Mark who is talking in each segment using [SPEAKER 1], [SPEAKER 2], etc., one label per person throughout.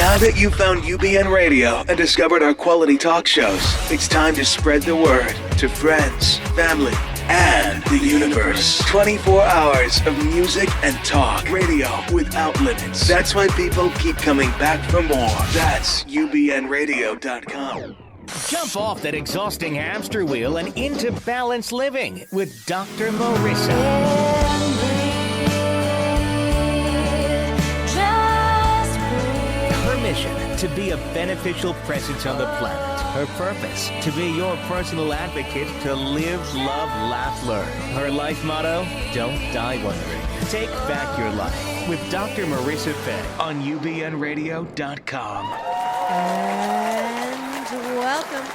[SPEAKER 1] Now that you've found UBN Radio and discovered our quality talk shows, it's time to spread the word to friends, family, and the universe. 24 hours of music and talk. Radio without limits. That's why people keep coming back for more. That's UBNradio.com.
[SPEAKER 2] Jump off that exhausting hamster wheel and into balanced living with Dr.Marissa. Her mission, to be a beneficial presence on the planet. Her purpose, to be your personal advocate to live, love, laugh, learn. Her life motto, don't die wondering. Take back your life with Dr. Marissa Fay on UBNradio.com.
[SPEAKER 3] And welcome.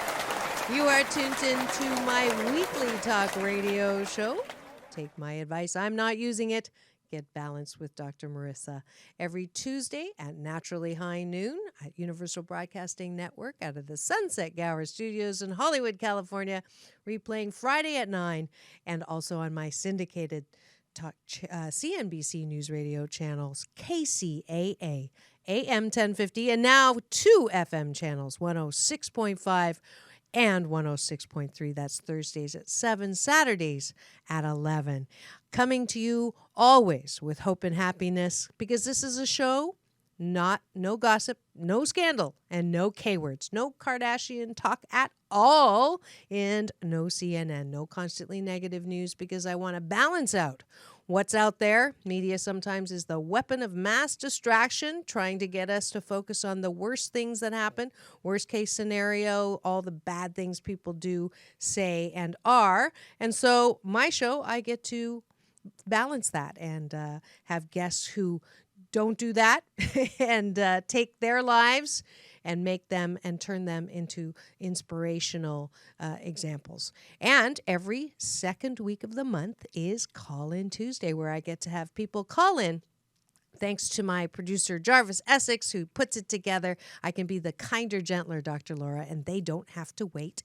[SPEAKER 3] You are tuned in to my weekly talk radio show. Take my advice. I'm not using it. Get Balanced with Dr. Marissa every Tuesday at naturally high noon at Universal Broadcasting Network out of the Sunset Gower Studios in Hollywood, California, replaying Friday at 9 and also on my syndicated CNBC News Radio channels, KCAA, AM 1050, and now 2 FM channels, 106.5 and 106.3. That's Thursdays at 7, Saturdays at 11. Coming to you always with hope and happiness, because this is a show, no gossip, no scandal, and no K-words, no Kardashian talk at all, and no CNN, no constantly negative news, because I want to balance out what's out there. Media sometimes is the weapon of mass distraction, trying to get us to focus on the worst things that happen, worst case scenario, all the bad things people do, say, and are. And so my show, I get to balance that and have guests who don't do that and take their lives and make them and turn them into inspirational examples. And every second week of the month is Call-In Tuesday, where I get to have people call in. Thanks to my producer, Jarvis Essex, who puts it together. I can be the kinder, gentler Dr. Laura, and they don't have to wait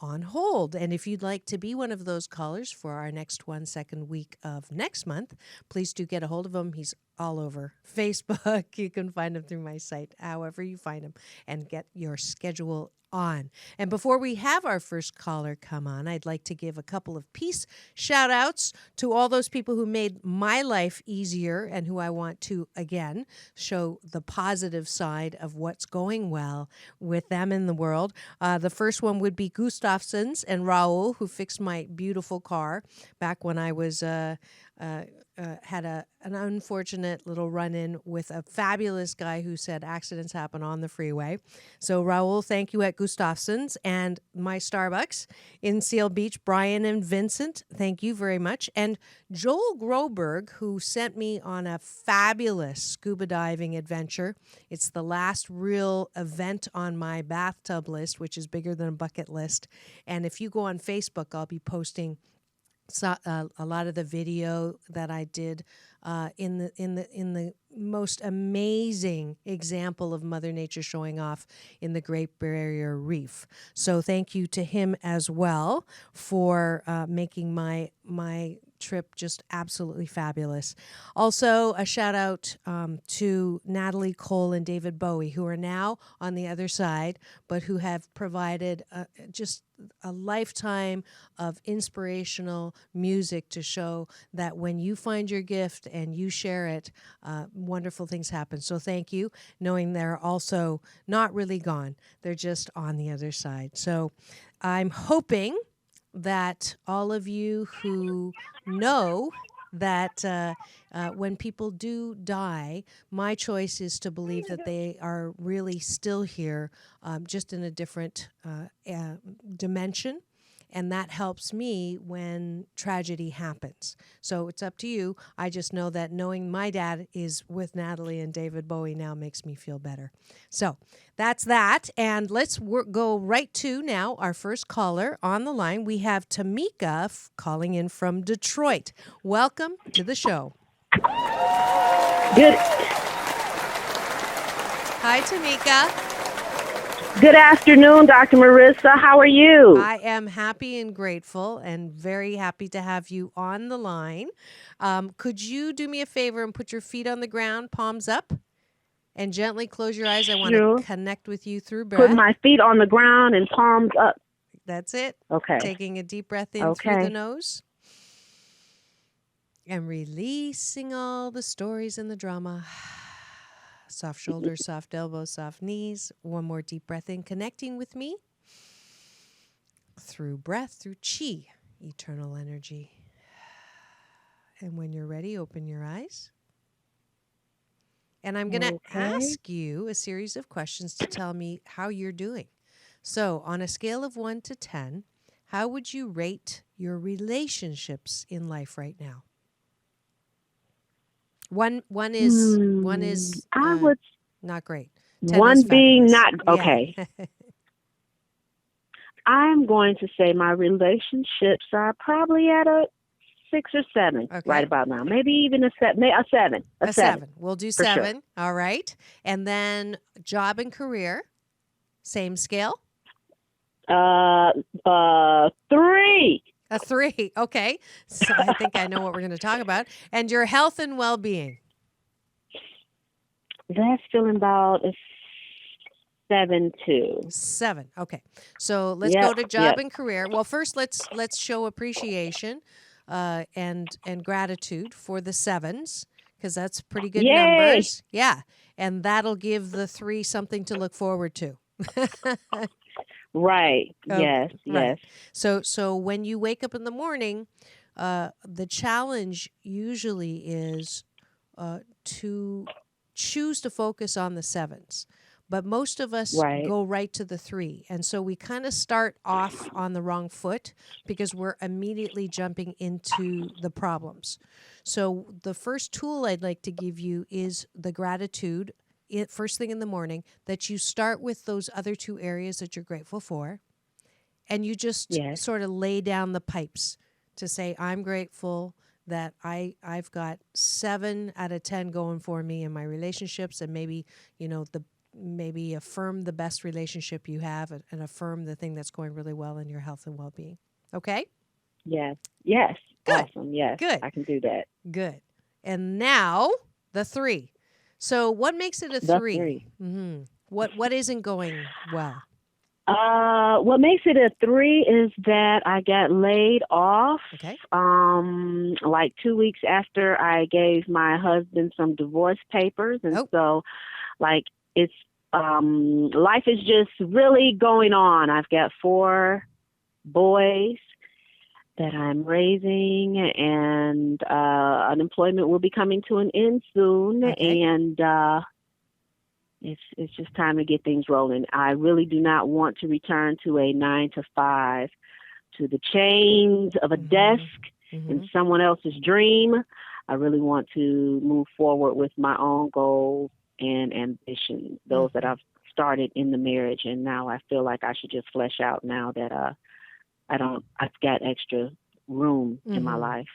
[SPEAKER 3] on hold. And if you'd like to be one of those callers for our next 1 second week of next month, please do get a hold of him. He's all over Facebook. You can find him through my site, however you find him, and get your schedule on. And before we have our first caller come on, I'd like to give a couple of peace shout outs to all those people who made my life easier and who I want to, again, show the positive side of what's going well with them in the world. The first one would be Gustafsons and Raul, who fixed my beautiful car back when I was had an unfortunate little run-in with a fabulous guy who said accidents happen on the freeway. So, Raul, thank you at Gustafson's. And my Starbucks in Seal Beach, Brian and Vincent, thank you very much. And Joel Groberg, who sent me on a fabulous scuba diving adventure. It's the last real event on my bathtub list, which is bigger than a bucket list. And if you go on Facebook, I'll be posting a lot of the video that I did in the most amazing example of Mother Nature showing off in the Great Barrier Reef. So thank you to him as well for making my trip just absolutely fabulous. Also, a shout out to Natalie Cole and David Bowie, who are now on the other side, but who have provided just a lifetime of inspirational music to show that when you find your gift and you share it, wonderful things happen. So thank you, knowing they're also not really gone. They're just on the other side. So I'm hoping that all of you who know that when people do die, my choice is to believe that they are really still here, just in a different dimension. And that helps me when tragedy happens. So it's up to you. I just know that knowing my dad is with Natalie and David Bowie now makes me feel better. So that's that. And let's go right to now our first caller on the line. We have Tamika calling in from Detroit. Welcome to the show.
[SPEAKER 4] Good.
[SPEAKER 3] Hi, Tamika.
[SPEAKER 4] Good afternoon, Dr. Marissa. How are you?
[SPEAKER 3] I am happy and grateful and very happy to have you on the line. Could you do me a favor and put your feet on the ground, palms up? And gently close your eyes. I want
[SPEAKER 4] Sure.
[SPEAKER 3] to connect with you through
[SPEAKER 4] Put
[SPEAKER 3] breath.
[SPEAKER 4] my feet on the ground and palms up.
[SPEAKER 3] That's it.
[SPEAKER 4] Okay.
[SPEAKER 3] Taking a deep breath in through the nose. And releasing all the stories and the drama. Soft shoulders, soft elbows, soft knees. One more deep breath in, connecting with me. Through breath, through chi, eternal energy. And when you're ready, open your eyes. And I'm going to ask you a series of questions to tell me how you're doing. So, on a scale of 1 to 10, how would you rate your relationships in life right now? One is
[SPEAKER 4] I would
[SPEAKER 3] not great. 10
[SPEAKER 4] one
[SPEAKER 3] is
[SPEAKER 4] being
[SPEAKER 3] fabulous.
[SPEAKER 4] not okay.
[SPEAKER 3] Yeah.
[SPEAKER 4] I'm going to say my relationships are probably at a 6 or 7 right about now. Maybe even a 7. A 7.
[SPEAKER 3] A 7. We'll do 7.
[SPEAKER 4] Sure.
[SPEAKER 3] All right. And then job and career, same scale?
[SPEAKER 4] 3.
[SPEAKER 3] A 3. Okay. So I think I know what we're going to talk about. And your health and well-being?
[SPEAKER 4] That's feeling about a 7 too.
[SPEAKER 3] 7. Okay. So let's go to job and career. Well, first let's show appreciation and gratitude for the 7s, because that's pretty good numbers. Yeah. And that'll give the 3 something to look forward to.
[SPEAKER 4] Right. Yes.
[SPEAKER 3] Right. So when you wake up in the morning, the challenge usually is to choose to focus on the 7s. But most of us go right to the 3. And so we kind of start off on the wrong foot because we're immediately jumping into the problems. So the first tool I'd like to give you is the gratitude first thing in the morning, that you start with those other 2 areas that you're grateful for. And you just sort of lay down the pipes to say, I'm grateful that I've got 7 out of 10 going for me in my relationships, and maybe, maybe affirm the best relationship you have and affirm the thing that's going really well in your health and well-being. Okay?
[SPEAKER 4] Yes.
[SPEAKER 3] Good.
[SPEAKER 4] Awesome. Yes.
[SPEAKER 3] Good.
[SPEAKER 4] I can do that.
[SPEAKER 3] Good. And now the 3. So what makes it a 3?
[SPEAKER 4] The 3.
[SPEAKER 3] Mm-hmm. What isn't going well?
[SPEAKER 4] What makes it a 3 is that I got laid off.
[SPEAKER 3] Okay.
[SPEAKER 4] Like 2 weeks after I gave my husband some divorce papers, and so, like, it's life is just really going on. I've got 4 boys that I'm raising, and unemployment will be coming to an end soon, and it's just time to get things rolling. I really do not want to return to a 9 to 5, to the chains of a desk and someone else's dream. I really want to move forward with my own goals and ambitions, those that I've started in the marriage, and now I feel like I should just flesh out now that I've got extra room in my life.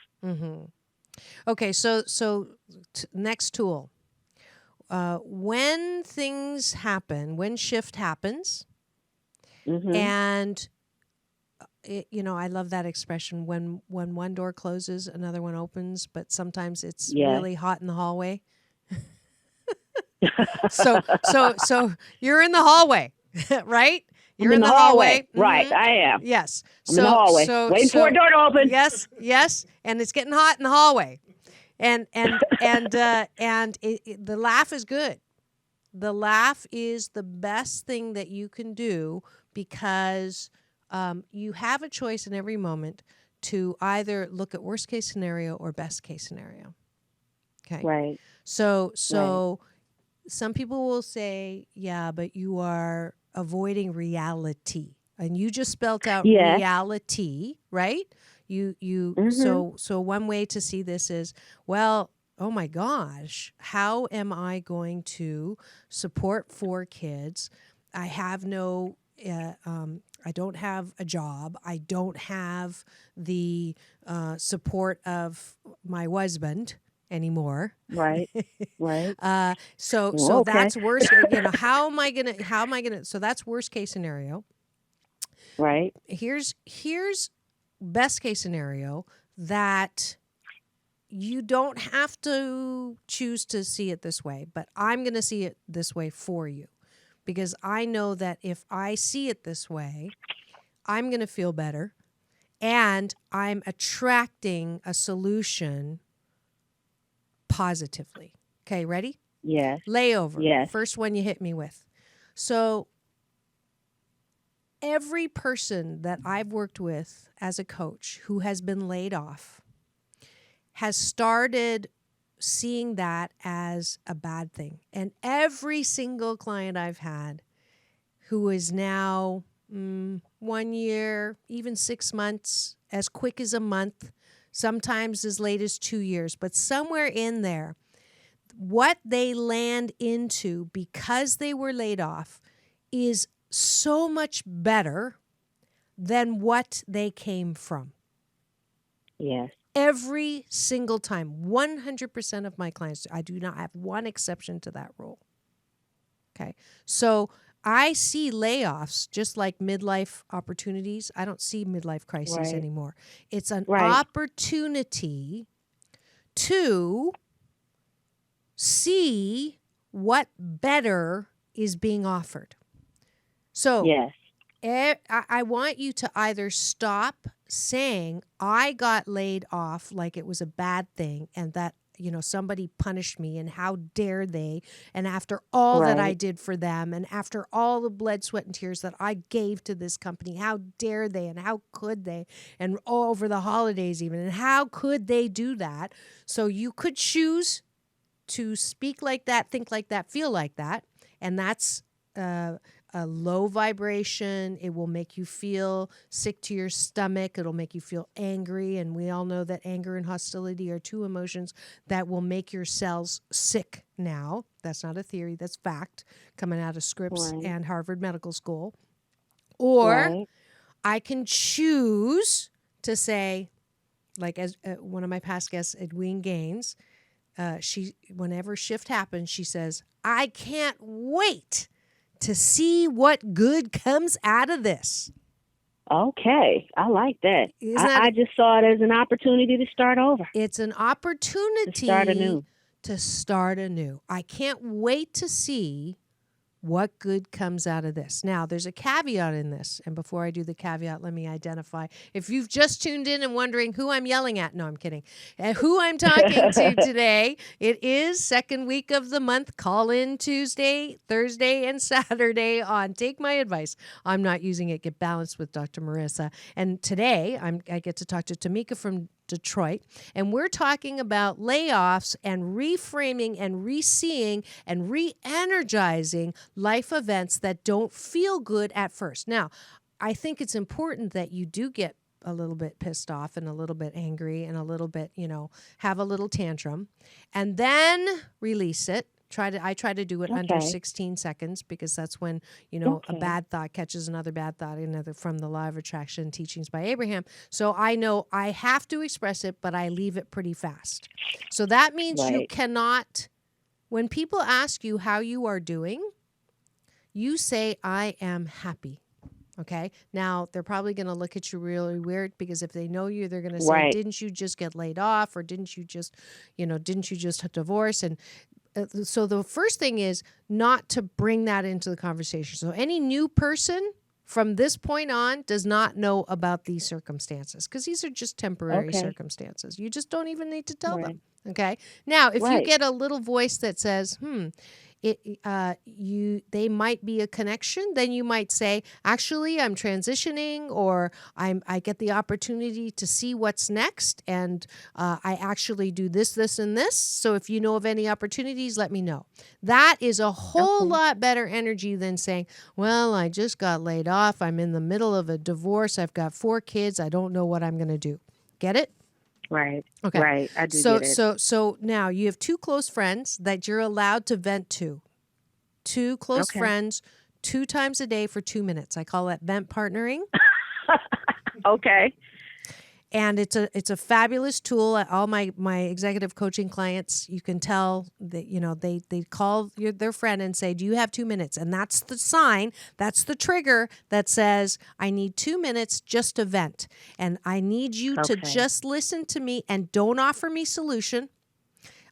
[SPEAKER 3] Okay, so next tool. When things happen, when shift happens, and I love that expression, when one door closes, another one opens, but sometimes it's really hot in the hallway. So you're in the hallway, right? You're in the hallway.
[SPEAKER 4] Right, I am.
[SPEAKER 3] Yes.
[SPEAKER 4] I'm in the hallway, waiting for a door to open.
[SPEAKER 3] Yes, and it's getting hot in the hallway. And the laugh is good. The laugh is the best thing that you can do, because you have a choice in every moment to either look at worst case scenario or best case scenario. Okay.
[SPEAKER 4] Right.
[SPEAKER 3] So some people will say, yeah, but you are avoiding reality. And you just spelt out reality, right? So one way to see this is, well, oh my gosh, how am I going to support 4 kids? I have no, I don't have a job. I don't have the support of my husband anymore.
[SPEAKER 4] Right.
[SPEAKER 3] So that's worse. How am I gonna? So that's worst case scenario. Right. Here's best case scenario, that you don't have to choose to see it this way, but I'm going to see it this way for you, because I know that if I see it this way, I'm going to feel better, and I'm attracting a solution positively. Okay, ready?
[SPEAKER 4] Yes.
[SPEAKER 3] Layover.
[SPEAKER 4] Yes.
[SPEAKER 3] First one you hit me with. So every person that I've worked with as a coach who has been laid off has started seeing that as a bad thing. And every single client I've had who is now 1 year, even 6 months, as quick as a month, sometimes as late as 2 years, but somewhere in there, what they land into because they were laid off is so much better than what they came from.
[SPEAKER 4] Yes.
[SPEAKER 3] Every single time, 100% of my clients, I do not have one exception to that rule. Okay. So I see layoffs just like midlife opportunities. I don't see midlife crises anymore. It's an opportunity to see what better is being offered. So
[SPEAKER 4] yes.
[SPEAKER 3] I want you to either stop saying I got laid off like it was a bad thing and that, somebody punished me and how dare they, and after all that I did for them and after all the blood, sweat, and tears that I gave to this company, how dare they and how could they, and over the holidays even, and how could they do that? So you could choose to speak like that, think like that, feel like that, and that's a low vibration. It will make you feel sick to your stomach. It'll make you feel angry. And we all know that anger and hostility are two emotions that will make your cells sick now. That's not a theory. That's fact coming out of Scripps and Harvard Medical School. Or I can choose to say, like as one of my past guests, Edwene Gaines, whenever shift happens, she says, I can't wait to see what good comes out of this.
[SPEAKER 4] Okay. I like that. I just saw it as an opportunity to start over.
[SPEAKER 3] It's an opportunity to start anew. I can't wait to see what good comes out of this. Now, there's a caveat in this. And before I do the caveat, let me identify. If you've just tuned in and wondering who I'm yelling at, no, I'm kidding. Who I'm talking to today, it is second week of the month. Call in Tuesday, Thursday, and Saturday on Take My Advice. I'm Not Using It. Get Balanced with Dr. Marissa. And today, I get to talk to Tamika from Detroit, and we're talking about layoffs and reframing and re-seeing and re-energizing life events that don't feel good at first. Now, I think it's important that you do get a little bit pissed off and a little bit angry and a little bit, have a little tantrum, and then release it. I try to do it under 16 seconds because that's when, a bad thought catches another bad thought, from the law of attraction teachings by Abraham. So I know I have to express it, but I leave it pretty fast. So that means you cannot, when people ask you how you are doing, you say, I am happy. Okay. Now they're probably going to look at you really weird because if they know you, they're going to say, didn't you just get laid off? Or didn't you just divorce? And so the first thing is not to bring that into the conversation. So any new person from this point on does not know about these circumstances because these are just temporary circumstances. You just don't even need to tell them. Okay. Now, if you get a little voice that says, they might be a connection, then you might say, actually, I'm transitioning, or I get the opportunity to see what's next, and I actually do this, this, and this. So if you know of any opportunities, let me know. That is a whole lot better energy than saying, well, I just got laid off. I'm in the middle of a divorce. I've got 4 kids. I don't know what I'm going to do. Get it?
[SPEAKER 4] Right.
[SPEAKER 3] Okay.
[SPEAKER 4] Right. I do get it.
[SPEAKER 3] So now you have 2 close friends that you're allowed to vent to. 2 close friends, 2 times a day for 2 minutes. I call that vent partnering.
[SPEAKER 4] Okay.
[SPEAKER 3] And it's a fabulous tool. All my executive coaching clients, you can tell that, they call their friend and say, do you have 2 minutes? And that's the sign, that's the trigger that says, I need 2 minutes just to vent. And I need you to just listen to me and don't offer me solution.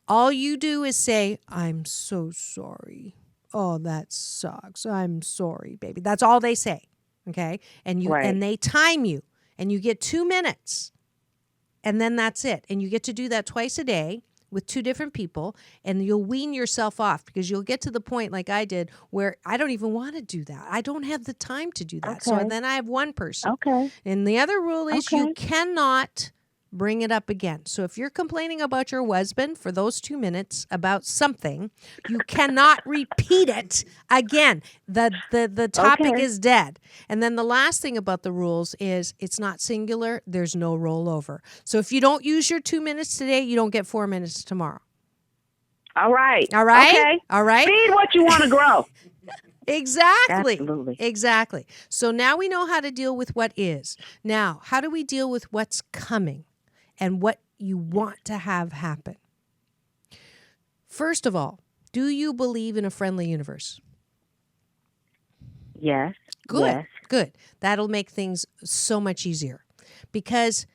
[SPEAKER 3] All you do is say, I'm so sorry. Oh, that sucks. I'm sorry, baby. That's all they say. Okay. And and they time you and you get 2 minutes and then that's it. And you get to do that twice a day with 2 different people and you'll wean yourself off because you'll get to the point like I did where I don't even want to do that. I don't have the time to do that. So then I have one person.
[SPEAKER 4] Okay.
[SPEAKER 3] And the other rule is you cannot bring it up again. So if you're complaining about your husband for those 2 minutes about something, you cannot repeat it again. The topic is dead. And then the last thing about the rules is it's not singular. There's no rollover. So if you don't use your 2 minutes today, you don't get 4 minutes tomorrow.
[SPEAKER 4] All right.
[SPEAKER 3] All right.
[SPEAKER 4] Okay.
[SPEAKER 3] All right.
[SPEAKER 4] Feed what you want to grow.
[SPEAKER 3] Exactly.
[SPEAKER 4] Absolutely.
[SPEAKER 3] Exactly. So now we know how to deal with what is. Now, how do we deal with what's coming? And what you want to have happen. First of all, do you believe in a friendly universe?
[SPEAKER 4] Yes.
[SPEAKER 3] Good.
[SPEAKER 4] Yes.
[SPEAKER 3] Good. That'll make things so much easier because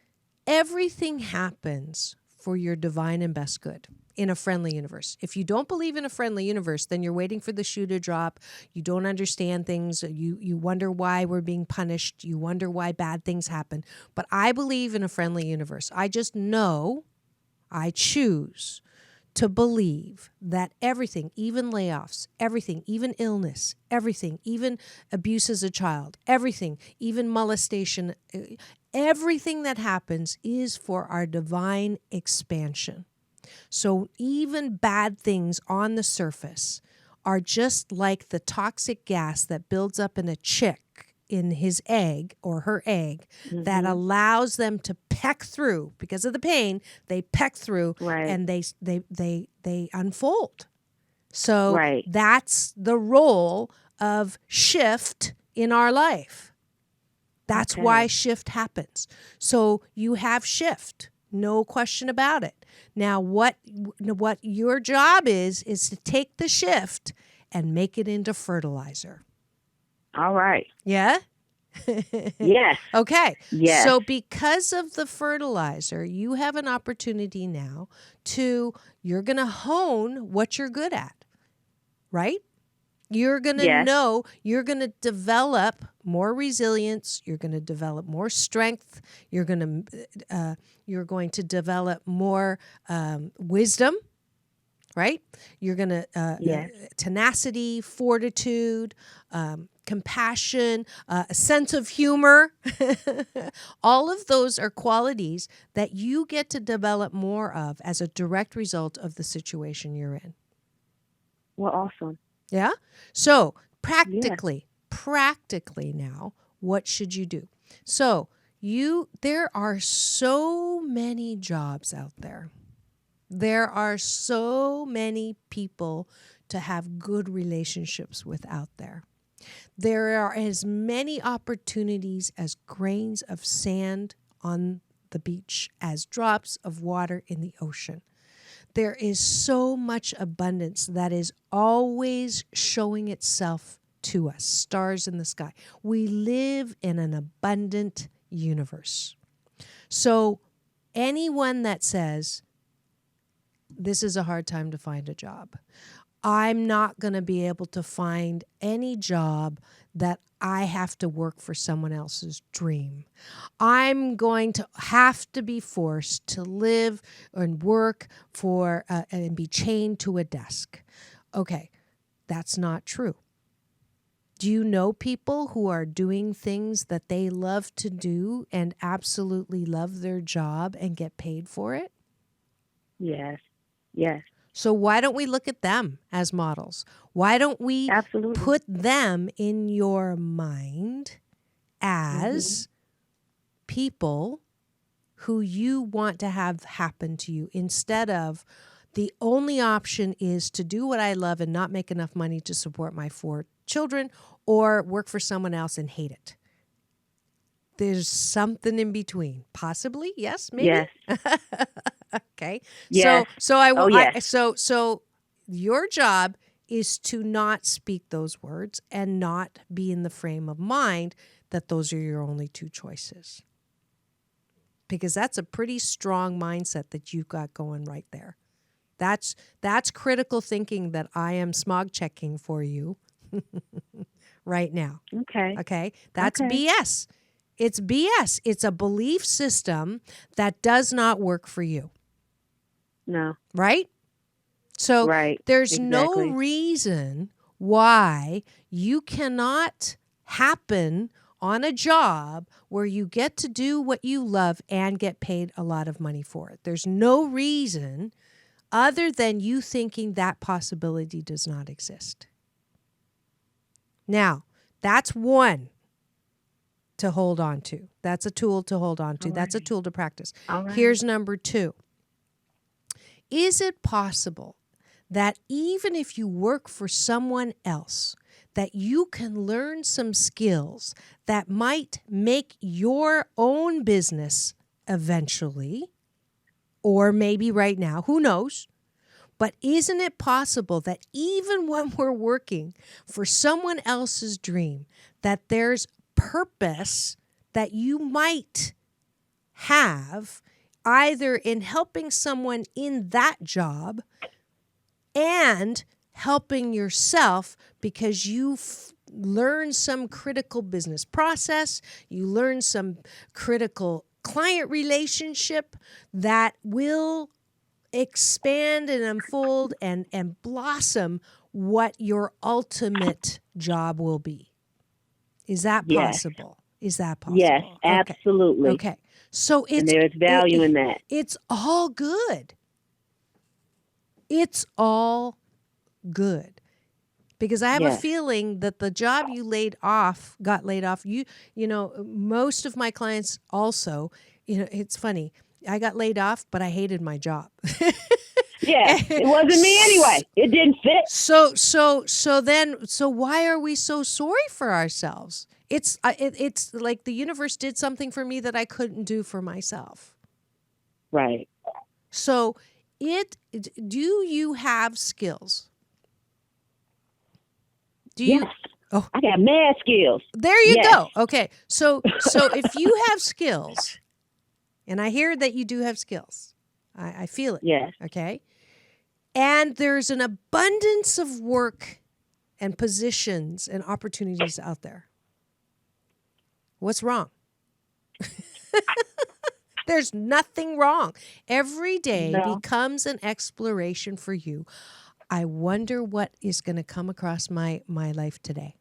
[SPEAKER 3] everything happens for your divine and best good in a friendly universe. If you don't believe in a friendly universe, then you're waiting for the shoe to drop. You don't understand things. You wonder why we're being punished. You wonder why bad things happen. But I believe in a friendly universe. I just know, I choose to believe that everything, even layoffs, everything, even illness, everything, even abuse as a child, everything, even molestation, everything that happens is for our divine expansion. So even bad things on the surface are just like the toxic gas that builds up in a chick in his egg or her egg that allows them to peck through because of the pain. They peck through and they unfold. So that's the role of shift in our life. That's why shift happens. So you have shift. No question about it. Now, what your job is to take the shift and make it into fertilizer.
[SPEAKER 4] All right.
[SPEAKER 3] Yeah?
[SPEAKER 4] Yes.
[SPEAKER 3] Okay.
[SPEAKER 4] Yes.
[SPEAKER 3] So because of the fertilizer, you have an opportunity now you're going to hone what you're good at, right? You're going to know, you're going to develop more resilience. You're going to develop more strength. You're going to develop more wisdom, right? You're going to tenacity, fortitude, compassion, a sense of humor. All of those are qualities that you get to develop more of as a direct result of the situation you're in.
[SPEAKER 4] Well, awesome.
[SPEAKER 3] Yeah. So practically now, what should you do? So there are so many jobs out there. There are so many people to have good relationships with out there. There are as many opportunities as grains of sand on the beach as drops of water in the ocean. There is so much abundance that is always showing itself to us, stars in the sky. We live in an abundant universe. So anyone that says, this is a hard time to find a job, I'm not going to be able to find any job that I have to work for someone else's dream. I'm going to have to be forced to live and work for and be chained to a desk. Okay, that's not true. Do you know people who are doing things that they love to do and absolutely love their job and get paid for it?
[SPEAKER 4] Yes. Yes.
[SPEAKER 3] So why don't we look at them as models? Why don't we put them in your mind as people who you want to have happen to you instead of the only option is to do what I love and not make enough money to support my 4 children or work for someone else and hate it. there's something in between. Possibly, yes, maybe.
[SPEAKER 4] Yes.
[SPEAKER 3] Okay.
[SPEAKER 4] Yes.
[SPEAKER 3] So your job is to not speak those words and not be in the frame of mind that those are your only two choices. Because that's a pretty strong mindset that you've got going right there. That's critical thinking that I am smog checking for you right now.
[SPEAKER 4] Okay.
[SPEAKER 3] Okay? That's
[SPEAKER 4] Okay.
[SPEAKER 3] BS. It's BS. It's a belief system that does not work for you.
[SPEAKER 4] No.
[SPEAKER 3] Right? So
[SPEAKER 4] Right.
[SPEAKER 3] there's no
[SPEAKER 4] Exactly.
[SPEAKER 3] reason why you cannot happen on a job where you get to do what you love and get paid a lot of money for it. There's no reason other than you thinking that possibility does not exist. Now, that's one to hold on to. That's a tool to hold on to. That's a tool to practice.
[SPEAKER 4] All right.
[SPEAKER 3] Here's number 2. Is it possible that even if you work for someone else, that you can learn some skills that might make your own business eventually, or maybe right now, who knows? But isn't it possible that even when we're working for someone else's dream, that there's purpose that you might have either in helping someone in that job and helping yourself because you've learned some critical business process, you learn some critical client relationship that will expand and unfold and blossom what your ultimate job will be. Is that
[SPEAKER 4] Yes.
[SPEAKER 3] possible? Is that possible?
[SPEAKER 4] Yes,
[SPEAKER 3] Okay.
[SPEAKER 4] absolutely.
[SPEAKER 3] Okay. So it's
[SPEAKER 4] And there is value in that.
[SPEAKER 3] It's all good. It's all good. Because I have a
[SPEAKER 4] Yes.
[SPEAKER 3] feeling that the job you got laid off, you know, most of my clients also, you know, it's funny. I got laid off, but I hated my job.
[SPEAKER 4] Yeah, it wasn't me anyway. It didn't fit.
[SPEAKER 3] So why are we so sorry for ourselves? It's like the universe did something for me that I couldn't do for myself.
[SPEAKER 4] Right.
[SPEAKER 3] So do you have skills? Do you?
[SPEAKER 4] Yes.
[SPEAKER 3] Oh,
[SPEAKER 4] I got mad skills.
[SPEAKER 3] there you
[SPEAKER 4] Yes.
[SPEAKER 3] go. Okay. So if you have skills, and I hear that you do have skills, I feel it.
[SPEAKER 4] Yes.
[SPEAKER 3] Okay. And there's an abundance of work and positions and opportunities out there. What's wrong? There's nothing wrong. Every day
[SPEAKER 4] No.
[SPEAKER 3] becomes an exploration for you. I wonder what is going to come across my life today.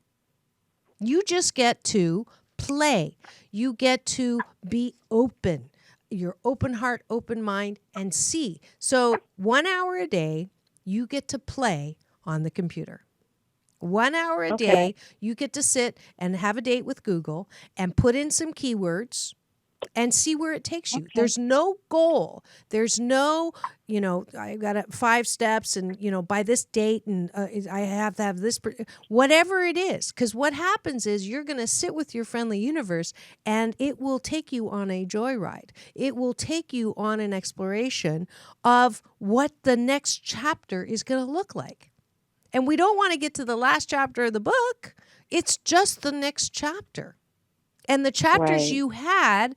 [SPEAKER 3] You just get to play. You get to be open. Your open heart, open mind, and see. So 1 hour a day, you get to play on the computer. 1 hour a day, you get to sit and have a date with Google and put in some keywords and see where it takes you. There's no goal. There's no, you know, I got 5 steps and, you know, by this date and I have to have this, whatever it is. Because what happens is you're going to sit with your friendly universe and it will take you on a joyride. It will take you on an exploration of what the next chapter is going to look like. And we don't want to get to the last chapter of the book. It's just the next chapter. And the chapters
[SPEAKER 4] Right.
[SPEAKER 3] you had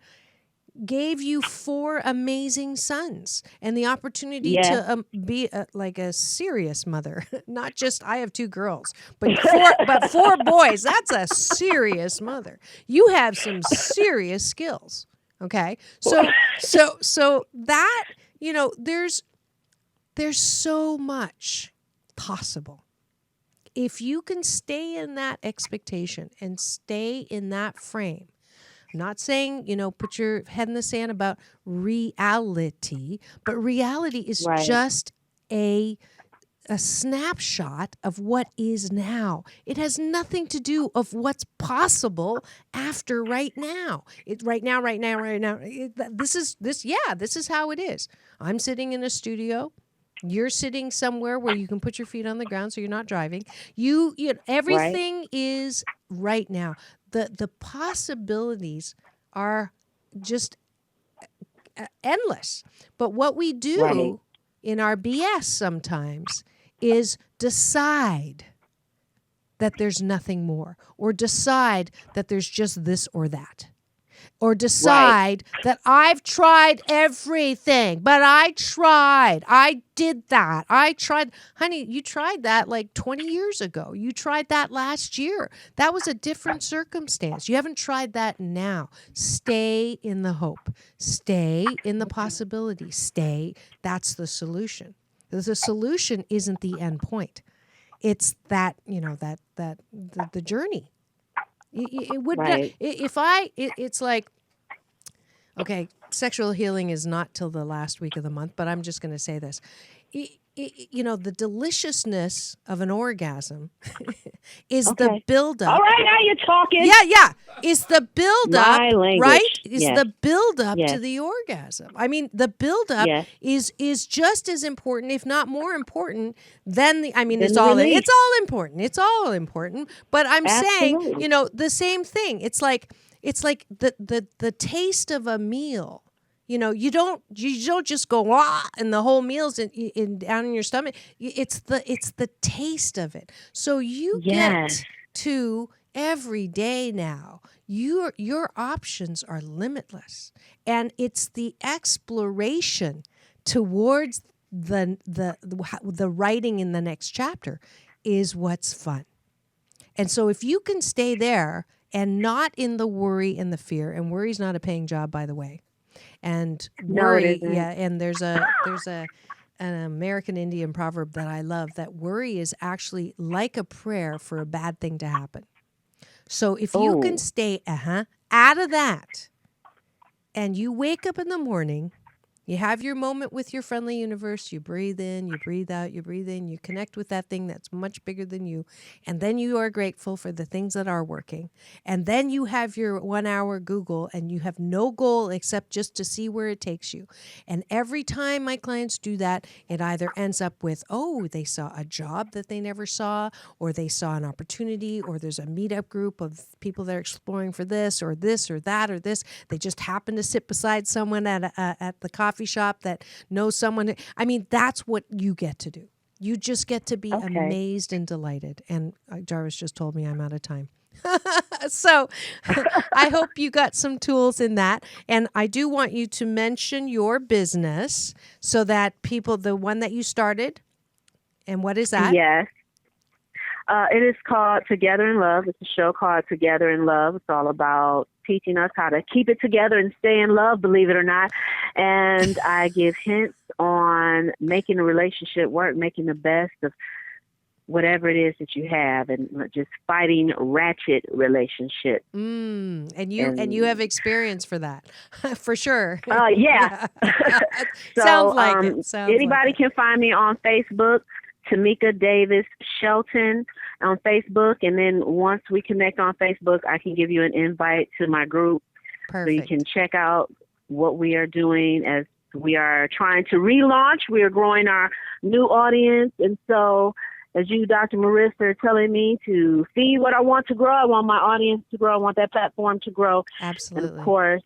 [SPEAKER 3] gave you 4 amazing sons and the opportunity to be like a serious mother. Not just I have 2 girls, but 4 boys. That's a serious mother. You have some serious skills. Okay. So that, you know, there's so much possible. If you can stay in that expectation and stay in that frame, I'm not saying, you know, put your head in the sand about reality, but reality is
[SPEAKER 4] Right.
[SPEAKER 3] just a snapshot of what is now. It has nothing to do of what's possible after right now. Right now. This is how it is. I'm sitting in a studio. You're sitting somewhere where you can put your feet on the ground so you're not driving. Everything is right now. The possibilities are just endless. But what we do
[SPEAKER 4] Right.
[SPEAKER 3] in our BS sometimes is decide that there's nothing more, or decide that there's just this or that, or decide that I've tried everything, but I did that. I tried, honey, you tried that like 20 years ago. You tried that last year. That was a different circumstance. You haven't tried that now. Stay in the hope. Stay in the possibility. Stay. That's the solution. The solution isn't the end point. It's that, the journey. It would
[SPEAKER 4] Right.
[SPEAKER 3] it's like, okay, sexual healing is not till the last week of the month, but I'm just going to say this. The deliciousness of an orgasm is the buildup.
[SPEAKER 4] All right, now you're talking.
[SPEAKER 3] Yeah. Is the buildup,
[SPEAKER 4] My language.
[SPEAKER 3] right? Is
[SPEAKER 4] Yes.
[SPEAKER 3] the buildup
[SPEAKER 4] Yes.
[SPEAKER 3] to the orgasm. I mean, the buildup
[SPEAKER 4] Yes.
[SPEAKER 3] is just as important, if not more important, than the. I mean,
[SPEAKER 4] Than
[SPEAKER 3] it's
[SPEAKER 4] the
[SPEAKER 3] all
[SPEAKER 4] release.
[SPEAKER 3] important. It's all important. But I'm saying,
[SPEAKER 4] Absolutely.
[SPEAKER 3] the same thing. It's like the taste of a meal. You don't just go and the whole meal's in down in your stomach. It's the taste of it. So you
[SPEAKER 4] Yes.
[SPEAKER 3] get to every day now. Your options are limitless, and it's the exploration towards the writing in the next chapter is what's fun. And so if you can stay there and not in the worry and the fear, and worry's not a paying job, by the way. And
[SPEAKER 4] No, it
[SPEAKER 3] worry,
[SPEAKER 4] isn't.
[SPEAKER 3] yeah, and there's an American Indian proverb that I love, that worry is actually like a prayer for a bad thing to happen. So if you can stay out of that, and you wake up in the morning, you have your moment with your friendly universe, you breathe in, you breathe out, you breathe in, you connect with that thing that's much bigger than you, and then you are grateful for the things that are working. And then you have your 1 hour Google, and you have no goal except just to see where it takes you. And every time my clients do that, it either ends up with, they saw a job that they never saw, or they saw an opportunity, or there's a meetup group of people that are exploring for this or that or this. They just happen to sit beside someone at the coffee shop that knows someone. I mean, that's what you get to do. You just get to be amazed and delighted. And Jarvis just told me I'm out of time. So I hope you got some tools in that. And I do want you to mention your business so that people, the one that you started, and what is that?
[SPEAKER 4] Yes. It is called Together in Love. It's a show called Together in Love. It's all about teaching us how to keep it together and stay in love, believe it or not. And I give hints on making a relationship work, making the best of whatever it is that you have, and just fighting ratchet relationships.
[SPEAKER 3] And you have experience for that, for sure.
[SPEAKER 4] Yeah. So,
[SPEAKER 3] Sounds like it. Sounds
[SPEAKER 4] anybody
[SPEAKER 3] like
[SPEAKER 4] can find me on Facebook, Tamika Davis Shelton on Facebook. And then once we connect on Facebook, I can give you an invite to my group.
[SPEAKER 3] Perfect.
[SPEAKER 4] So you can check out what we are doing as we are trying to relaunch. We are growing our new audience. And so as you, Dr. Marissa, are telling me to feed what I want to grow, I want my audience to grow. I want that platform to grow.
[SPEAKER 3] Absolutely.
[SPEAKER 4] And of course,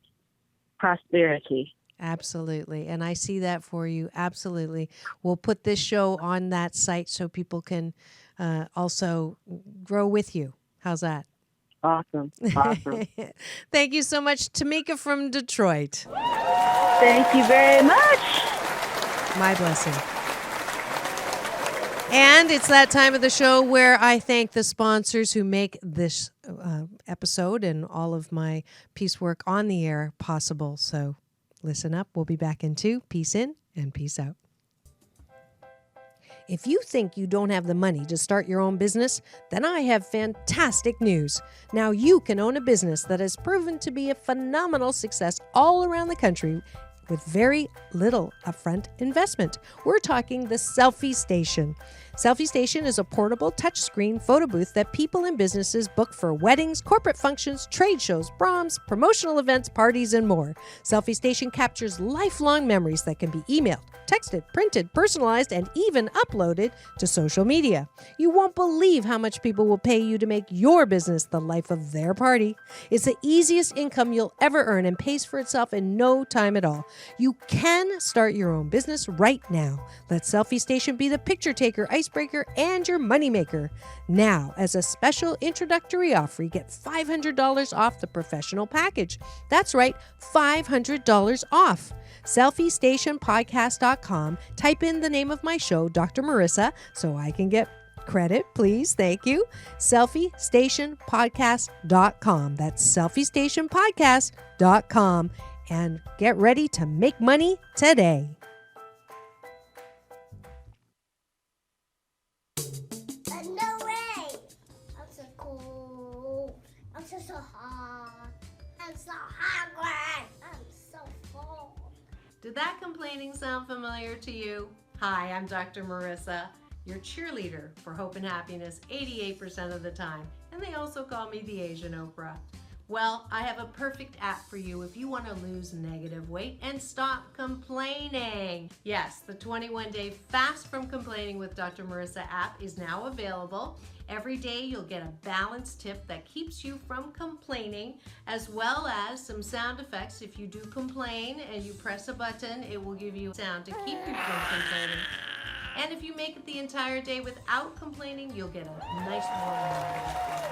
[SPEAKER 4] prosperity.
[SPEAKER 3] Absolutely. And I see that for you. Absolutely. We'll put this show on that site so people can also grow with you. How's that?
[SPEAKER 4] Awesome.
[SPEAKER 3] Thank you so much, Tamika from Detroit.
[SPEAKER 4] Thank you very much.
[SPEAKER 3] My blessing. And it's that time of the show where I thank the sponsors who make this episode and all of my piecework on the air possible. So listen up. We'll be back in 2. Peace in and peace out. If you think you don't have the money to start your own business, then I have fantastic news. Now you can own a business that has proven to be a phenomenal success all around the country with very little upfront investment. We're talking the Selfie Station. Selfie Station is a portable touchscreen photo booth that people and businesses book for weddings, corporate functions, trade shows, proms, promotional events, parties, and more. Selfie Station captures lifelong memories that can be emailed, texted, printed, personalized, and even uploaded to social media. You won't believe how much people will pay you to make your business the life of their party. It's the easiest income you'll ever earn and pays for itself in no time at all. You can start your own business right now. Let Selfie Station be the picture taker, icebreaker, and your moneymaker. Now, as a special introductory offer, you get $500 off the professional package. That's right, $500 off. SelfieStationPodcast.com. Type in the name of my show, Dr. Marissa, so I can get credit, please. Thank you. SelfieStationPodcast.com. That's SelfieStationPodcast.com. And get ready to make money today.
[SPEAKER 5] No way! I'm so cold. I'm so hot. I'm so hungry. I'm so full.
[SPEAKER 3] Did that complaining sound familiar to you? Hi, I'm Dr. Marissa, your cheerleader for hope and happiness 88% of the time. And they also call me the Asian Oprah. Well, I have a perfect app for you if you want to lose negative weight and stop complaining. Yes, the 21-day Fast from Complaining with Dr. Marissa app is now available. Every day you'll get a balance tip that keeps you from complaining, as well as some sound effects. If you do complain and you press a button, it will give you sound to keep you from complaining. And if you make it the entire day without complaining, you'll get a nice warm applause.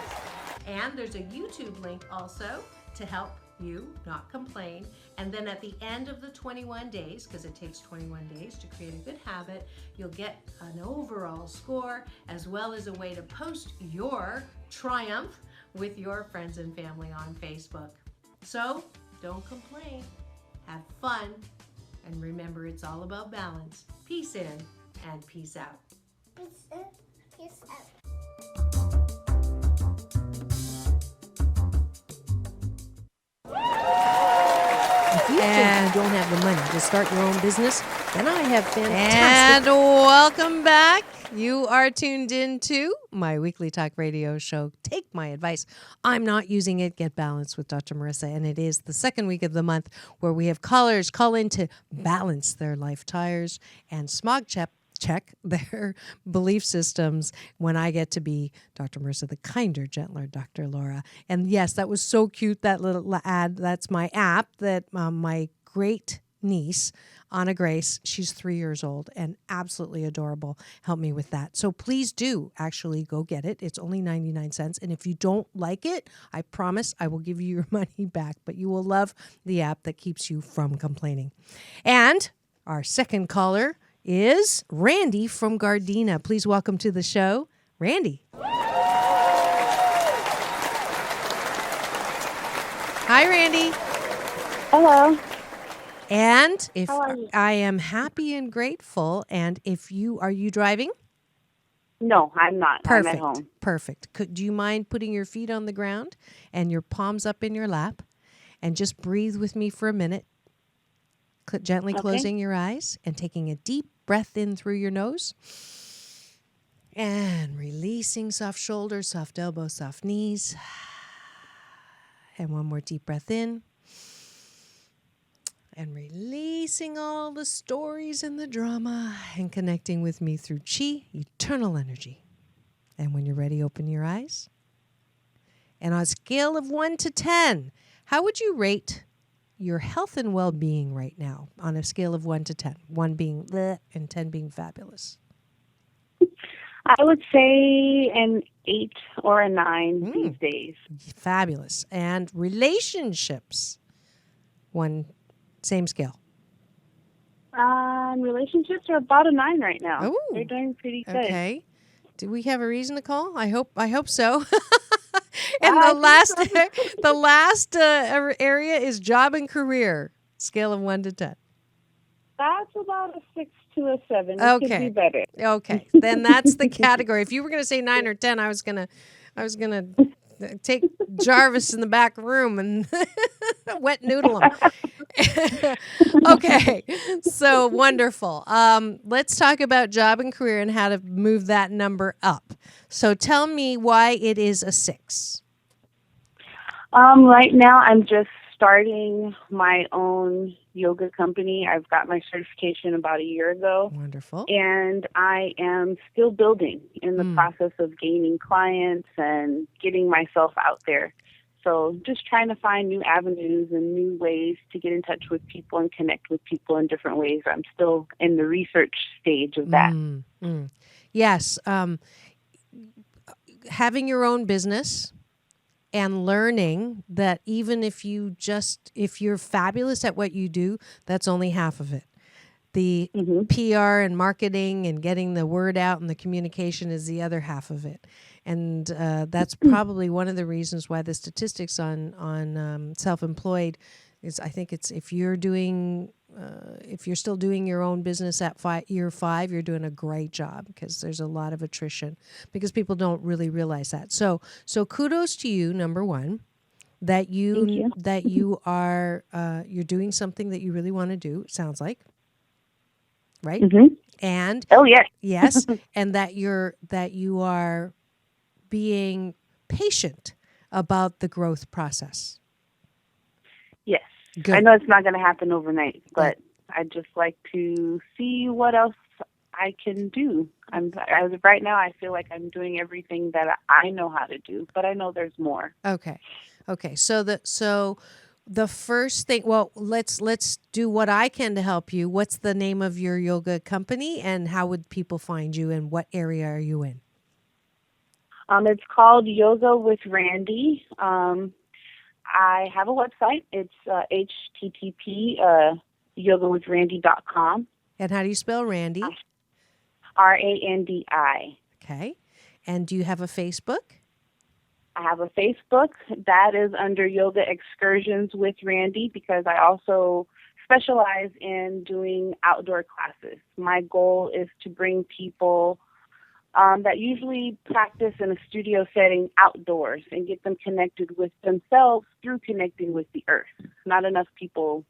[SPEAKER 3] And there's a YouTube link also to help you not complain. And then at the end of the 21 days, because it takes 21 days to create a good habit, you'll get an overall score as well as a way to post your triumph with your friends and family on Facebook. So don't complain, have fun, and remember it's all about balance. Peace in and peace out.
[SPEAKER 5] Peace in, peace out.
[SPEAKER 3] If you think you don't have the money to start your own business, then I have fantastic.
[SPEAKER 6] And welcome back. You are tuned in to my weekly talk radio show,
[SPEAKER 3] Take My Advice. I'm not using it. Get Balanced with Dr. Marissa. And it is the second week of the month where we have callers call in to balance their life tires and smog check their belief systems when I get to be Dr. Marissa, the kinder, gentler Dr. Laura. And yes, that was so cute, that little ad. That's my app that my great niece, Anna Grace, she's 3 years old and absolutely adorable, helped me with that. So please do actually go get it. It's only 99 cents. And if you don't like it, I promise I will give you your money back. But you will love the app that keeps you from complaining. And our second caller is Randy from Gardena. Please welcome to the show, Randy. Hi, Randy.
[SPEAKER 4] Hello.
[SPEAKER 3] And if
[SPEAKER 4] How are you?
[SPEAKER 3] I am happy and grateful, and if you are you driving?
[SPEAKER 4] No, I'm not.
[SPEAKER 3] Perfect.
[SPEAKER 4] I'm at home.
[SPEAKER 3] Perfect. Do you mind putting your feet on the ground and your palms up in your lap and just breathe with me for a minute? Gently closing your eyes and taking a deep breath in through your nose and releasing soft shoulders, soft elbows, soft knees. And one more deep breath in and releasing all the stories and the drama and connecting with me through chi, eternal energy. And when you're ready, open your eyes. And on a scale of 1 to 10, how would you rate your health and well-being right now on a scale of 1 to 10, 1 being bleh and 10 being fabulous?
[SPEAKER 4] I would say an 8 or a 9 these days.
[SPEAKER 3] Fabulous. And relationships, same scale.
[SPEAKER 4] Relationships are about a 9 right now.
[SPEAKER 3] Ooh.
[SPEAKER 4] They're doing pretty good.
[SPEAKER 3] Okay. Do we have a reason to call? I hope so. And the last area is job and career, scale of 1 to 10.
[SPEAKER 4] That's about a 6 to a 7. It
[SPEAKER 3] Okay.
[SPEAKER 4] could be better.
[SPEAKER 3] Okay, then that's the category. If you were going to say 9 or 10, I was gonna take Jarvis in the back room and wet noodle him. Okay, so wonderful. Let's talk about job and career and how to move that number up. So tell me why it is a 6.
[SPEAKER 7] Right now, I'm just starting my own yoga company. I've got my certification about a year ago.
[SPEAKER 3] Wonderful.
[SPEAKER 7] And I am still building in the process of gaining clients and getting myself out there. So just trying to find new avenues and new ways to get in touch with people and connect with people in different ways. I'm still in the research stage of that.
[SPEAKER 3] Yes. Having your own business and learning that even if you're fabulous at what you do, that's only half of it. The PR and marketing and getting the word out and the communication is the other half of it. And that's probably one of the reasons why the statistics on self-employed is, I think it's if you're still doing your own business at year 5, you're doing a great job, because there's a lot of attrition because people don't really realize that. So kudos to you, number one, that you are you're doing something that you really want to do. It sounds like, right? And yes, and that you are being patient about the growth process.
[SPEAKER 7] Yes.
[SPEAKER 3] Good.
[SPEAKER 7] I know it's not going to happen overnight, but I'd just like to see what else I can do. As of right now, I feel like I'm doing everything that I know how to do, but I know there's more.
[SPEAKER 3] Okay. So the first thing, well, let's do what I can to help you. What's the name of your yoga company, and how would people find you, and what area are you in?
[SPEAKER 7] It's called Yoga with Randy. I have a website. It's http yogawithrandy.com.
[SPEAKER 3] And how do you spell Randy?
[SPEAKER 7] Randi.
[SPEAKER 3] Okay. And do you have a Facebook?
[SPEAKER 7] I have a Facebook that is under Yoga Excursions with Randy, because I also specialize in doing outdoor classes. My goal is to bring people that usually practice in a studio setting outdoors and get them connected with themselves through connecting with the earth. Not enough people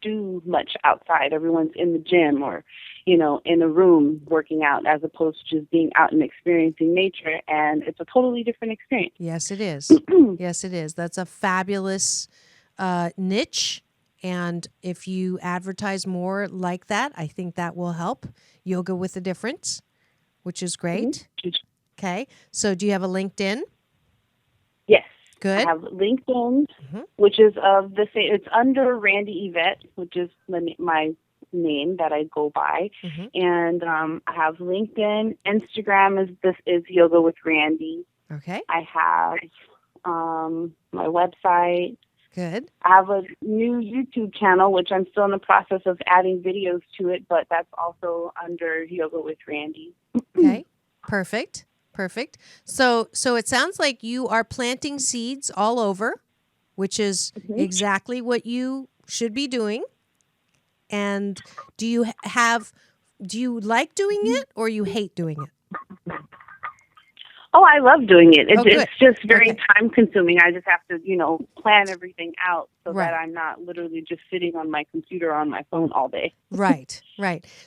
[SPEAKER 7] do much outside. Everyone's in the gym or, in a room working out, as opposed to just being out and experiencing nature. And it's a totally different experience.
[SPEAKER 3] Yes, it is. Yes, it is. That's a fabulous niche. And if you advertise more like that, I think that will help. Yoga with a Difference, which is great. Okay. So do you have a LinkedIn?
[SPEAKER 7] Yes.
[SPEAKER 3] Good.
[SPEAKER 7] I have LinkedIn, which is of the same. It's under Randy Yvette, which is my name that I go by. And I have LinkedIn. Instagram is Yoga with Randy.
[SPEAKER 3] Okay.
[SPEAKER 7] I have my website.
[SPEAKER 3] Good.
[SPEAKER 7] I have a new YouTube channel, which I'm still in the process of adding videos to it, but that's also under Yoga with Randy.
[SPEAKER 3] Okay. Perfect. So it sounds like you are planting seeds all over, which is exactly what you should be doing. And do you like doing it, or you hate doing it?
[SPEAKER 7] Oh, I love doing it. It's
[SPEAKER 3] good.
[SPEAKER 7] just very time consuming. I just have to, plan everything out so
[SPEAKER 3] Right.
[SPEAKER 7] that I'm not literally just sitting on my computer on my phone all day.
[SPEAKER 3] Right.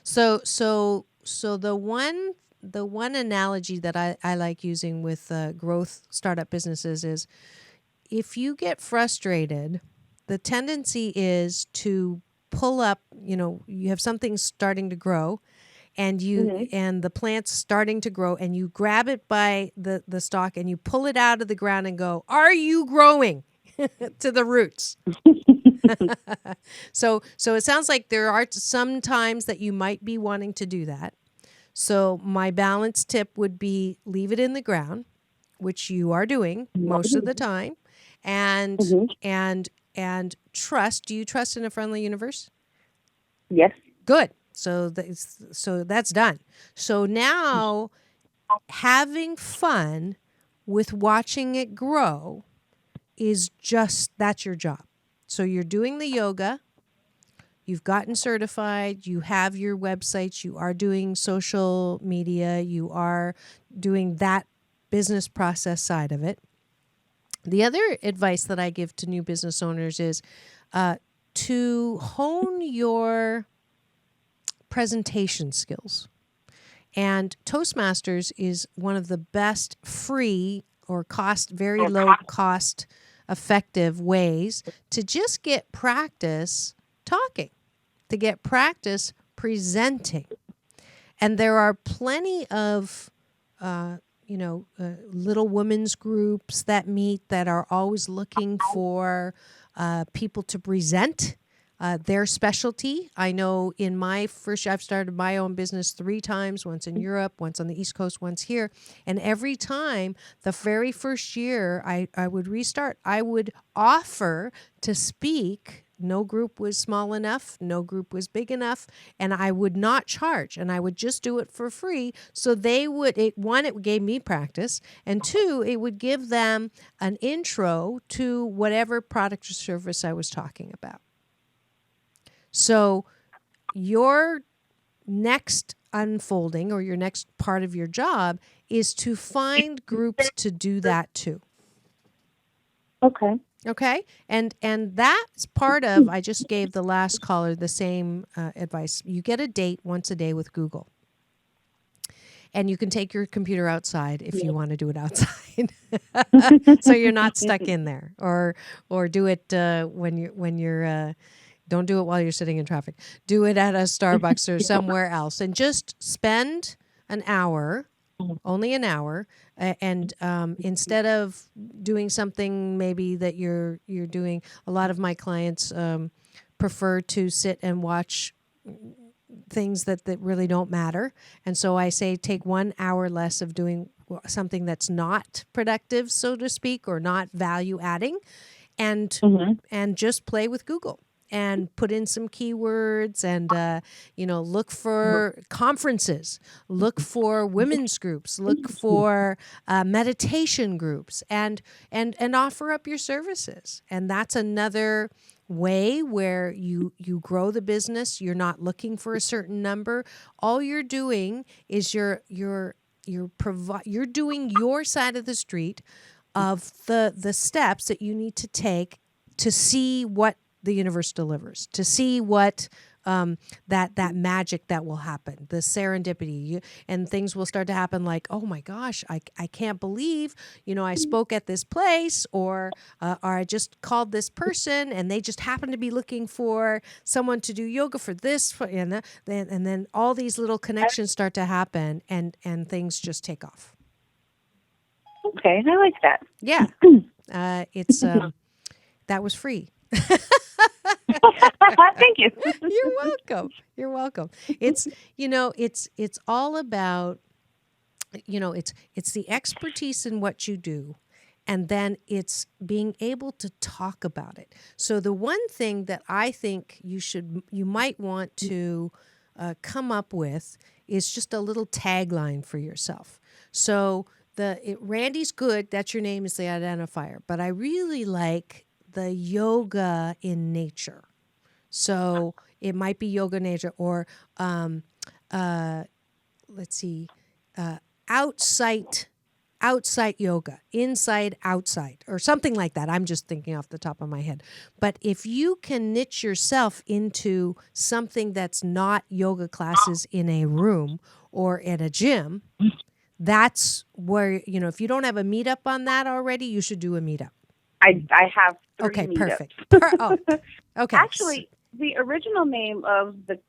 [SPEAKER 3] So the one analogy that I like using with growth startup businesses is, if you get frustrated, the tendency is to pull up, you have something starting to grow, and and the plant's starting to grow, and you grab it by the stalk and you pull it out of the ground and go, "Are you growing?" to the roots. So it sounds like there are some times that you might be wanting to do that. So my balance tip would be, leave it in the ground, which you are doing most of the time, and trust. Do you trust in a friendly universe?
[SPEAKER 7] Yes.
[SPEAKER 3] Good. So that's done. So now, having fun with watching it grow that's your job. So you're doing the yoga, you've gotten certified, you have your websites, you are doing social media, you are doing that business process side of it. The other advice that I give to new business owners is to hone your presentation skills. And Toastmasters is one of the best free or very low cost effective ways to just get practice talking, to get practice presenting. And there are plenty of little women's groups that meet that are always looking for people to present their specialty. I know in I've started my own business 3 times, once in Europe, once on the East Coast, once here. And every time, the very first year I would restart, I would offer to speak. No group was small enough, no group was big enough, and I would not charge, and I would just do it for free. So it gave me practice, and 2, it would give them an intro to whatever product or service I was talking about. So your next unfolding or your next part of your job is to find groups to do that too. Okay. And that's part of, I just gave the last caller the same advice. You get a date once a day with Google. And you can take your computer outside if you want to do it outside. So you're not stuck in there. Or do it when you're don't do it while you're sitting in traffic. Do it at a Starbucks or somewhere else. And just spend an hour, only an hour, and instead of doing something maybe that you're doing, a lot of my clients prefer to sit and watch things that really don't matter. And so I say take 1 hour less of doing something that's not productive, so to speak, or not value adding, and just play with Google. And put in some keywords and, look for conferences, look for women's groups, look for meditation groups, and offer up your services. And that's another way where you grow the business. You're not looking for a certain number. All you're doing is you're doing your side of the street of the steps that you need to take to see what the universe delivers, to see what that magic that will happen, the serendipity, and things will start to happen like, oh my gosh, I can't believe, I spoke at this place, or I just called this person and they just happened to be looking for someone to do yoga for this, and then all these little connections start to happen, and things just take off.
[SPEAKER 7] Okay, I like that.
[SPEAKER 3] Yeah, it's that was free.
[SPEAKER 7] Thank you.
[SPEAKER 3] You're welcome. It's it's all about it's the expertise in what you do, and then it's being able to talk about it. So the one thing that I think you might want to come up with is just a little tagline for yourself. So Randy's good. That's your name, is the identifier. But I really like the yoga in nature. So it might be yoga nature, or outside yoga, inside outside, or something like that. I'm just thinking off the top of my head. But if you can niche yourself into something that's not yoga classes in a room or at a gym, that's where, if you don't have a meetup on that already, you should do a meetup.
[SPEAKER 7] I have 3
[SPEAKER 3] okay,
[SPEAKER 7] meetups.
[SPEAKER 3] Perfect. Okay.
[SPEAKER 7] Actually, the original name of the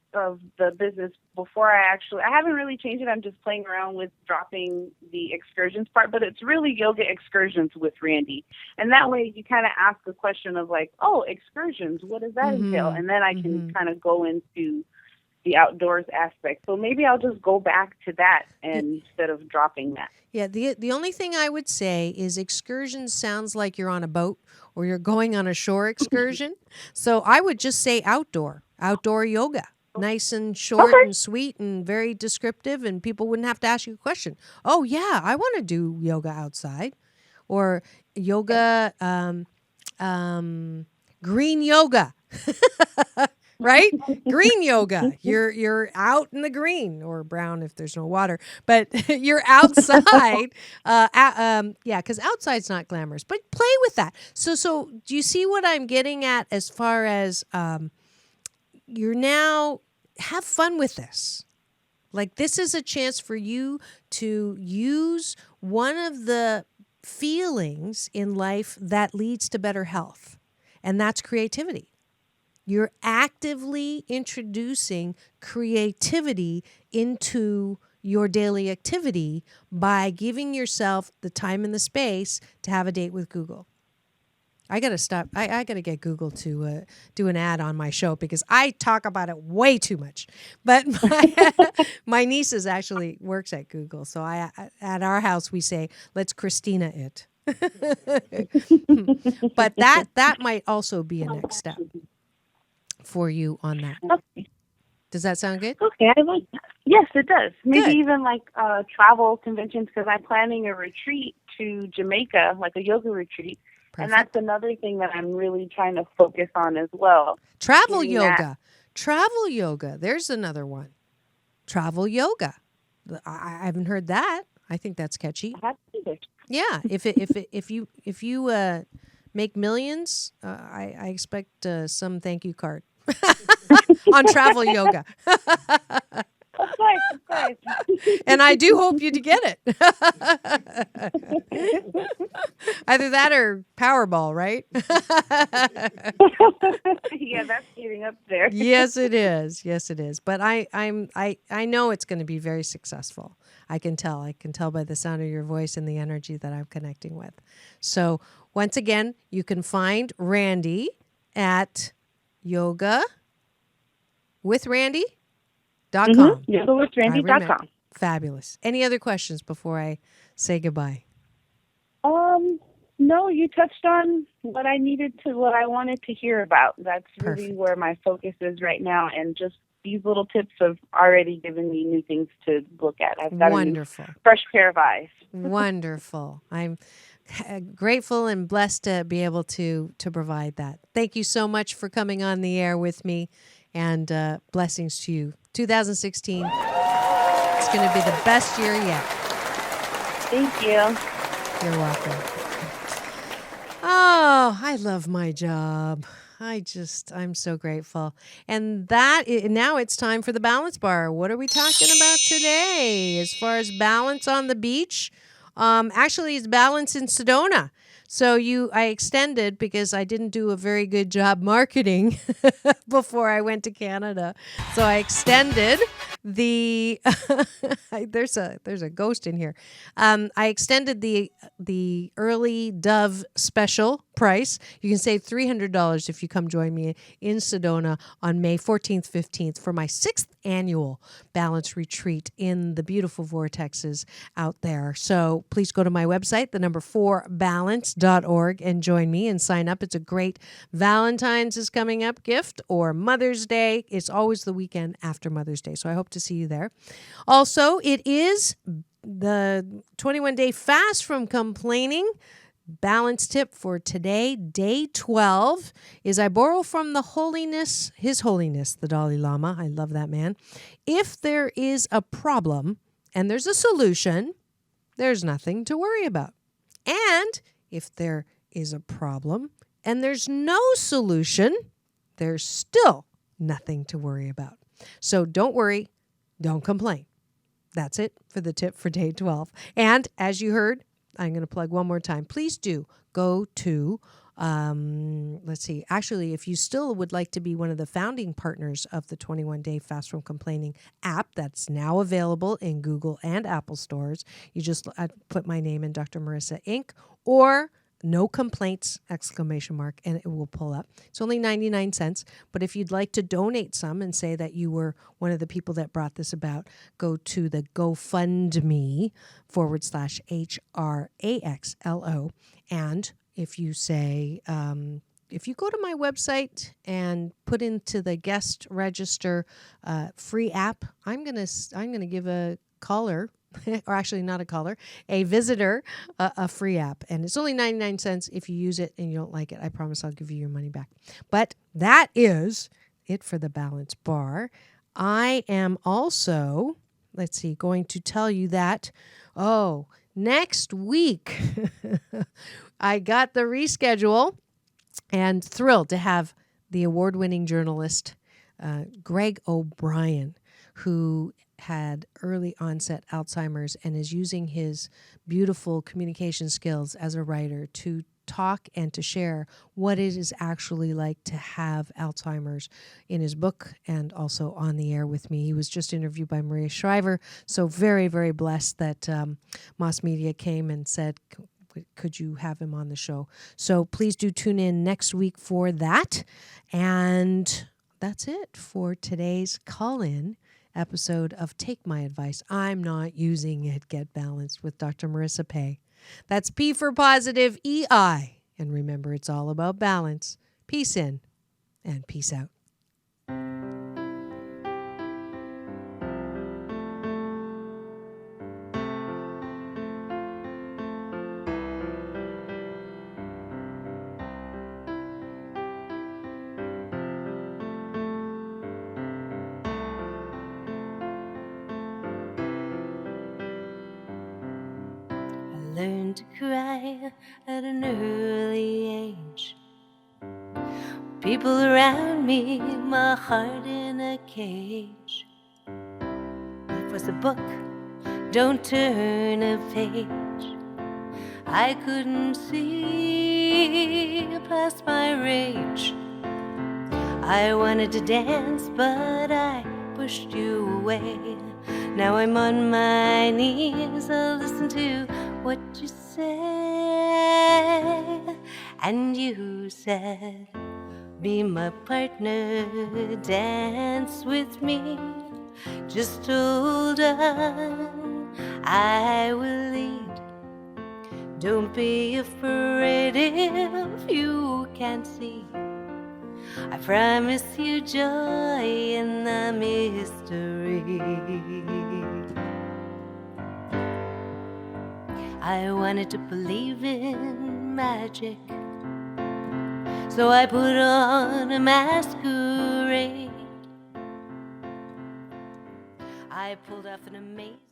[SPEAKER 7] business before I haven't really changed it. I'm just playing around with dropping the excursions part, but it's really Yoga Excursions with Randy. And that way you kind of ask a question of like, oh, excursions, what does that entail? And then I can kind of go into the outdoors aspect. So maybe I'll just go back to that instead of dropping that.
[SPEAKER 3] Yeah, the only thing I would say is excursion sounds like you're on a boat or you're going on a shore excursion. So I would just say outdoor yoga. Nice and short and sweet and very descriptive, and people wouldn't have to ask you a question. Oh yeah, I want to do yoga outside. Or yoga, green yoga. right? Green yoga. You're out in the green, or brown if there's no water, but you're outside. Yeah, because outside's not glamorous, but play with that. So do you see what I'm getting at as far as you're now have fun with this? Like, this is a chance for you to use one of the feelings in life that leads to better health, and that's creativity. You're actively introducing creativity into your daily activity by giving yourself the time and the space to have a date with Google. I got to stop. I got to get Google to do an ad on my show because I talk about it way too much. But my niece actually works at Google. So at our house, we say, let's Christina it. But that might also be a next step for you on that.
[SPEAKER 7] Okay.
[SPEAKER 3] Does that sound good?
[SPEAKER 7] Okay, I like that. Yes, it does. Maybe
[SPEAKER 3] Good.
[SPEAKER 7] even like travel conventions, because I'm planning a retreat to Jamaica, like a yoga retreat. And
[SPEAKER 3] Perfect.
[SPEAKER 7] that's another thing that I'm really trying to focus on as well.
[SPEAKER 3] Travel
[SPEAKER 7] Doing
[SPEAKER 3] yoga.
[SPEAKER 7] that.
[SPEAKER 3] Travel yoga. There's another one. Travel yoga. I haven't heard that. I think that's catchy.
[SPEAKER 7] I have to do it.
[SPEAKER 3] Yeah. If you make millions, I expect some thank you card on travel yoga.
[SPEAKER 7] Of course.
[SPEAKER 3] And I do hope you to get it. Either that or Powerball, right?
[SPEAKER 7] Yeah, that's getting up there.
[SPEAKER 3] Yes, it is. Yes, it is. But I know it's going to be very successful. I can tell. I can tell by the sound of your voice and the energy that I'm connecting with. So once again, you can find Randy at yogawithrandy.com.
[SPEAKER 7] Yogawithrandy.com.
[SPEAKER 3] Fabulous. Any other questions before I say goodbye?
[SPEAKER 7] No, you touched on what I wanted to hear about. That's really
[SPEAKER 3] Perfect.
[SPEAKER 7] where my focus is right now, and just these little tips have already given me new things to look at. I've got
[SPEAKER 3] Wonderful.
[SPEAKER 7] a new fresh pair of eyes.
[SPEAKER 3] Wonderful. I'm grateful and blessed to be able to provide that. Thank you so much for coming on the air with me, and blessings to you. 2016, it's going to be the best year yet.
[SPEAKER 7] Thank you.
[SPEAKER 3] You're welcome. Oh, I love my job. I'm so grateful. And now it's time for the balance bar. What are we talking about today? As far as balance on the beach, actually it's balance in Sedona. So I extended because I didn't do a very good job marketing before I went to Canada. So I extended the there's a ghost in here. I extended the early Dove special price. You can save $300 if you come join me in Sedona on May 14th, 15th for my 6th annual balance retreat in the beautiful vortexes out there. So please go to my website, the number 4balance.org, and join me and sign up. It's a great Valentine's is coming up gift, or Mother's Day. It's always the weekend after Mother's Day. So I hope to see you there. Also, it is the 21-day fast from complaining. Balance tip for today, day 12, is I borrow from His Holiness, the Dalai Lama. I love that man. If there is a problem and there's a solution, there's nothing to worry about. And if there is a problem and there's no solution, there's still nothing to worry about. So don't worry, don't complain. That's it for the tip for day 12. And as you heard, I'm going to plug one more time. Please do go to, let's see, actually, if you still would like to be one of the founding partners of the 21-Day Fast from Complaining app that's now available in Google and Apple stores, you just put my name in, Dr. Marissa Inc., or no complaints, ! And it will pull up. It's only 99 cents. But if you'd like to donate some and say that you were one of the people that brought this about, go to the GoFundMe /HRAXLO. And if you say, if you go to my website and put into the guest register free app, I'm gonna give a caller, or actually not a caller, a visitor, a free app. And it's only 99 cents. If you use it and you don't like it, I promise I'll give you your money back. But that is it for the Balance Bar. I am also, going to tell you that, next week, I got the reschedule and thrilled to have the award-winning journalist, Greg O'Brien, who had early onset Alzheimer's and is using his beautiful communication skills as a writer to talk and to share what it is actually like to have Alzheimer's in his book and also on the air with me. He was just interviewed by Maria Shriver, so very, very blessed that Moss Media came and said, could you have him on the show? So please do tune in next week for that. And that's it for today's call-in episode of Take My Advice. I'm Not Using It. Get Balanced with Dr. Marissa Pay. That's P for positive, EI. And remember, it's all about balance. Peace in and peace out.
[SPEAKER 6] Learned to cry at an early age. People around me, my heart in a cage. It was a book, don't turn a page. I couldn't see past my rage. I wanted to dance, but I pushed you away. Now I'm on my knees, I'll listen to what you say. And you said, be my partner, dance with me. Just hold on, I will lead. Don't be afraid if you can't see. I promise you joy in the mystery. I wanted to believe in magic, so I put on a masquerade. I pulled off an amazing